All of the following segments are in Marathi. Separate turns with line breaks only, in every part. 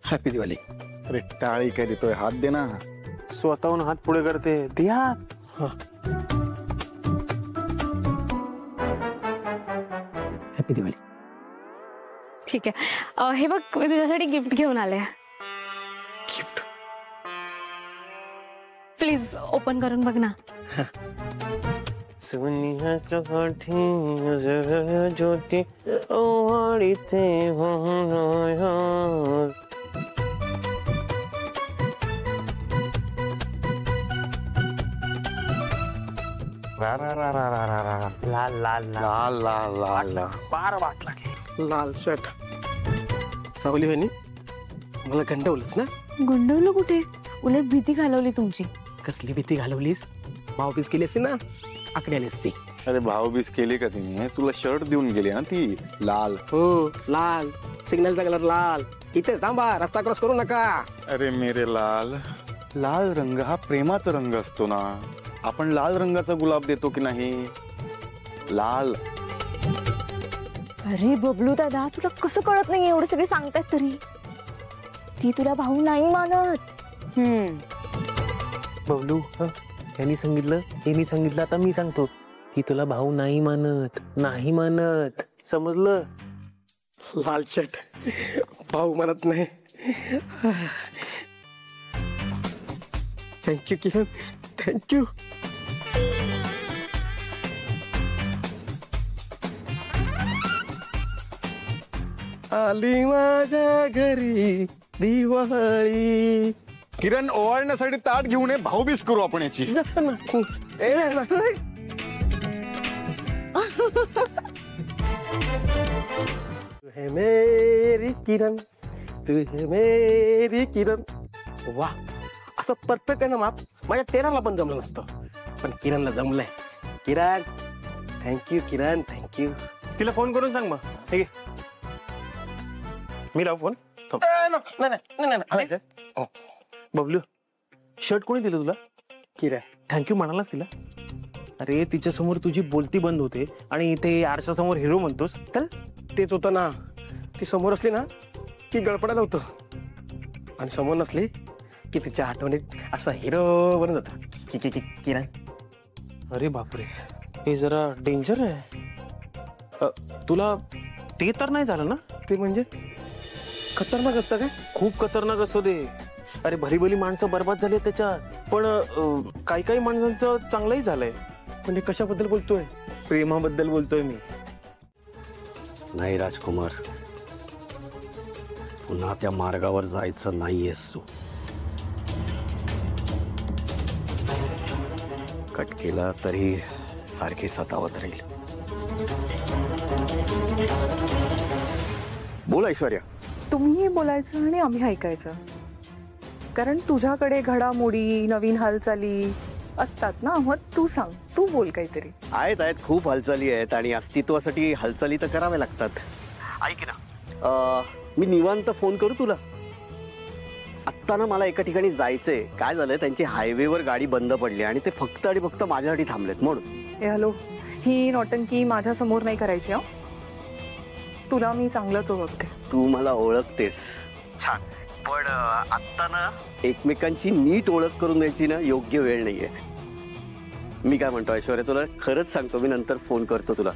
हॅपी दिवाळी.
अरे टाळी काय देतोय, हात दे ना.
स्वतःहून हात पुढे करते, दे हात.
हॅपी दिवाळी.
ठीक आहे. हे बघ मी तुझ्यासाठी गिफ्ट घेऊन आले.
गिफ्ट
प्लीज ओपन करून बघ ना.
सोनियाच्या काठी ज्योती ओवाळीते लाल लाल
लाल लाल लाल लाल.
पार वाट लागली.
लाल शर्ट. सावली बहिणी मला गंडवलंच ना.
गुंडवलं कुठे, उलट भीती घालवली तुमची.
कसली भीती घालवलीस. भाऊबीज केली असती ना, आकडे आली असती.
अरे भाऊबीज केली का तिने, तुला शर्ट देऊन गेली ना ती लाल.
हो लाल, सिग्नलचा कलर लाल. इथेच थांबा, रस्ता क्रॉस करू नका.
अरे मेरे लाल, लाल रंग हा प्रेमाचा रंग असतो ना. आपण लाल रंगाचा गुलाब देतो की नाही. लाल.
अरे बबलू दादा, तुला कसं कळत नाही एवढं सगळे सांगतात तरी. ती तुला भाऊ नाही मानत.
बबलू, यांनी सांगितलं, यांनी सांगितलं, आता मी सांगतो. ती तुला भाऊ नाही मानत, नाही मानत, समजलं.
लाल शर्ट भाऊ म्हणत नाही. थँक्यू किरण, थँक्यू. आली माझ्या घरी दिवाळी.
किरण, ओवाळण्यासाठी ताट घेऊन ये, भाऊबीज करू आपण याची.
तू है मेरी किरण, तू है मेरी किरण. वा, असं परफेक्ट आहे ना माप. माझ्या टेलरला पण जमलं नसतं, पण किरणला जमलंय. किरण थँक्यू, किरण थँक्यू.
तिला फोन करून सांग मग. हे घे. मी लाव फोन. बबलू, शर्ट कोणी दिलं तुला.
किरण
थँक्यू म्हणालास तिला. अरे तिच्या समोर तुझी बोलती बंद होते आणि इथे आरशा समोर हिरो म्हणतोस. चल.
तेच होतं ना, ती समोर असली ना की गळपडायला होतं, आणि समोर नसली की तिच्या आठवणीत असा हिरो बनत होता. किरण.
अरे बापरे, हे जरा डेंजर आहे. तुला ते तर नाही झालं ना.
ते म्हणजे खतरनाक असतं काय.
खूप खतरनाक असतो ते. अरे भली भली माणसं बर्बाद झाली त्याच्यात, पण काही काही माणसांचं चांगलंही झालंय.
म्हणजे कशाबद्दल बोलतोय.
प्रेमाबद्दल बोलतोय मी.
नाही राजकुमार, पुन्हा त्या मार्गावर जायचं नाहीयेस तू. कट केला तरी सारखी सतावत राहील. बोल ऐश्वर्या.
तुम्ही बोलायचं आणि आम्ही ऐकायचं, कारण तुझ्याकडे घडामोडी नवीन हालचाली असतात ना. मग तू सांग, तू बोल काहीतरी.
आहेत आहेत, खूप हालचाली आहेत आणि अस्तित्वासाठी हालचाली तर कराव्या लागतात. ऐक ना, मी निवांत फोन करू तुला. आत्ता ना मला एका ठिकाणी जायचंय. काय झालंय, त्यांची हायवेवर गाडी बंद पडली आणि ते फक्त आणि फक्त माझ्यासाठी थांबलेत म्हणून.
ए हॅलो, ही नौटंकी माझ्या समोर नाही करायची. तुला मी चांगलंच ओळखते.
तू मला ओळखतेस छान, पण आत्ता ना एकमेकांची नीट ओळख करून द्यायची ना योग्य वेळ नाहीये. मी काय म्हणतो ऐश्वर्या, तुला खरंच सांगतो, मी नंतर फोन करतो तुला.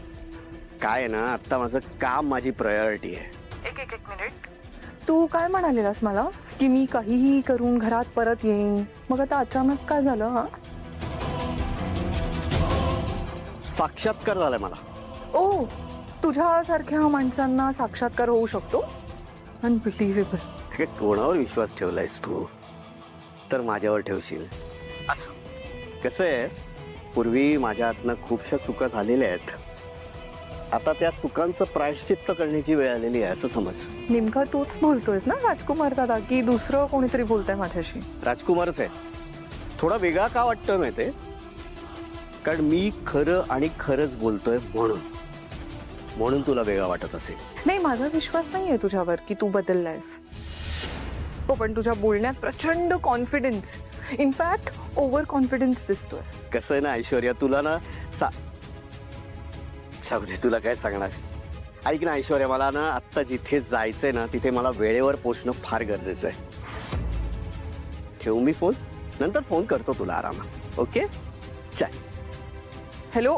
काय आहे ना, आता माझं काम माझी प्रायोरिटी आहे.
एक मिनिट, तू काय म्हणालेलास मला की मी काहीही करून घरात परत येईन, मग आता अचानक काय झालं. हा,
साक्षात्कार झालाय मला.
ओ, तुझ्यासारख्या माणसांना साक्षात्कार होऊ शकतो. अनबिलिव्हेबल.
कोणावर विश्वास ठेवलायस तू, तर माझ्यावर ठेवशील. असं कसं आहे, पूर्वी माझ्या हातनं खूपशा चुका झालेल्या आहेत. आता त्या चुकांचं प्रायश्चित्त करण्याची वेळ आलेली आहे, असं समज.
नेमका तूच बोलतोयस ना राजकुमार दादा, की दुसरं कोणीतरी बोलतंय माझ्याशी.
राजकुमारच आहे. थोडा वेगळा का वाटतोय माहितीये, कारण मी खरं आणि खरंच बोलतोय म्हणून तुला वेगळा वाटत असेल.
नाही, माझा विश्वास नाहीये तुझ्यावर की तू बदललायस. हो, पण तुझ्या बोलण्यात प्रचंड कॉन्फिडन्स, इनफॅक्ट ओव्हर कॉन्फिडन्स दिसतोय.
कसं आहे ना ऐश्वर्या, तुला ना तुला काय सांगणार, ऐक ना ऐश्वर्या, मला ना आत्ता जिथे जायचंय ना तिथे मला वेळेवर पोहोचणं फार गरजेचं आहे. ठेवू मी फोन? नंतर फोन करतो तुला आरामात. ओके चल.
हॅलो.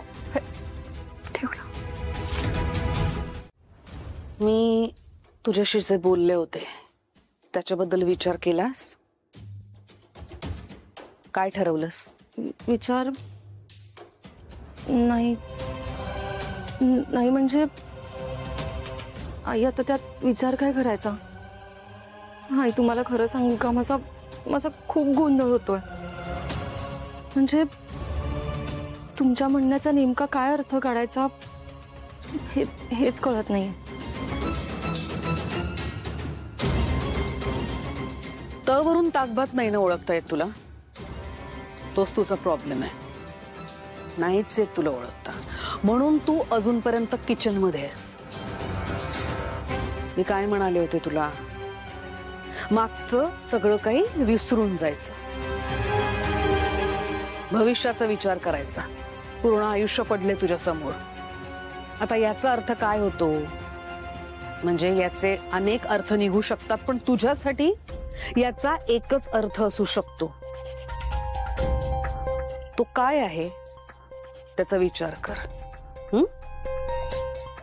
ठेवला.
मी तुझ्याशी जे बोलले होते त्याच्याबद्दल विचार केलास? काय ठरवलंस?
विचार नाही नाही म्हणजे आई आता त्यात विचार काय करायचा? आई तुम्हाला खरं सांगू का, माझा खूप गोंधळ होतोय. म्हणजे तुमच्या म्हणण्याचा नेमका काय अर्थ काढायचा हेच कळत नाही.
त वरून ताकबात नाही ना ओळखता येत तुला? तोच तुझा प्रॉब्लेम आहे. नाहीच येत तुला ओळखता, म्हणून तू अजूनपर्यंत किचन मध्ये आहेस. मी काय म्हणाले होते तुला? मागचं सगळं काही विसरून जायचं, भविष्याचा विचार करायचा. पूर्ण आयुष्य पडले तुझ्या समोर. आता याचा अर्थ काय होतो? म्हणजे याचे अनेक अर्थ निघू शकतात, पण तुझ्यासाठी याचा एकच अर्थ असू शकतो. तो काय आहे त्याचा विचार कर.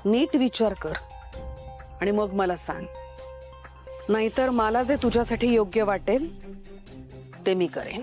नीट विचार कर आणि मग मला सांग. नाहीतर मला जे तुझ्यासाठी योग्य वाटेल ते मी करेन.